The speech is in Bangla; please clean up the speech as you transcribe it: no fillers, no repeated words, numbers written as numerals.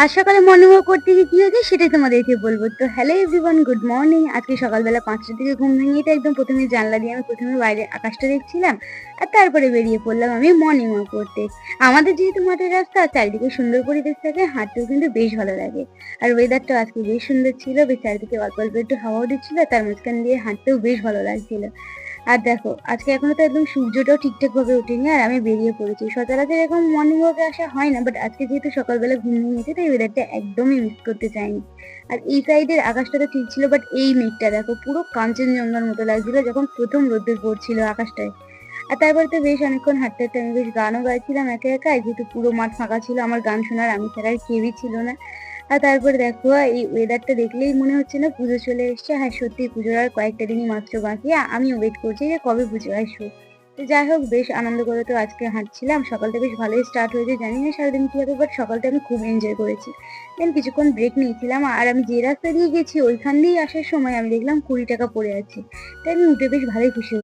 আজ সকালে মর্নিং ওয়াক করতে গিয়ে কি হয়েছে সেটাই তোমাদেরকে বলবো। তো হ্যালো এভরিওয়ান, গুড মর্নিং। আজকে সকালবেলা ৫টার দিকে ঘুম ভেঙে তো একদম প্রথমে জানলা দিয়ে আমি প্রথমে বাইরে আকাশটা দেখছিলাম, আর তারপরে বেরিয়ে পড়লাম আমি মর্নিং ওয়াক করতে। আমাদের যেহেতু মাঠের রাস্তা, চারিদিকে সুন্দর পরিবেশ থাকে, হাঁটতেও কিন্তু বেশ ভালো লাগে। আর ওয়েদারটাও আজকে বেশ সুন্দর ছিল, বেশ চারিদিকে অল্প অল্প একটু হাওয়াও দিচ্ছিল, তার মাঝখান দিয়ে হাঁটতেও বেশ ভালো লাগছিল। আর দেখো আজকে এখনো তো একদম সূর্যটাও ঠিকঠাক ভাবে ওঠেনি, আর আমি বেরিয়ে পড়েছি। সচরাচর এরকম মর্নিং ওয়াকে আসা হয় না, বাট আজকে যেহেতু সকালবেলা ঘুম ভেঙেছে তাই ওয়েদারটা একদমই মিস করতে চাইনি। আর এই সাইডের আকাশটা তো ঠিক ছিল, বাট এই মেঘটা দেখো পুরো কাঞ্চনজঙ্ঘার মতো লাগছিল যখন প্রথম রোদ্দুর পড়ছিল আকাশটায়। আর তারপরে তো বেশ অনেকক্ষণ হাঁটতে হাঁটতে আমি বেশ গানও গাইছিলাম একা একাই, যেহেতু পুরো মাঠ ফাঁকা ছিল, আমার গান শোনার আমি ছাড়া আর কেউই ছিল না। আর তারপরে দেখো এই ওয়েদারটা দেখলেই মনে হচ্ছে না পুজো চলে এসছে। হ্যাঁ সত্যি পুজোর আর কয়েকটা দিনই মাত্র বাকি, আমি ওয়েট করছি যে কবে পুজো আসবে। তো যাই হোক বেশ আনন্দ করে তো আজকে হাঁটছিলাম, সকালটা বেশ ভালোই স্টার্ট হয়েছে, জানি না সারাদিন কি হবে, বাট সকালটা আমি খুব এনজয় করেছি। দেন কিছুক্ষণ ব্রেক নিয়েছিলাম, আর আমি যে রাস্তা দিয়ে গেছি ওইখান দিয়ে আসার সময় আমি দেখলাম 20 টাকা পড়ে আছে, তাই আমি উঠে বেশ ভালোই খুশি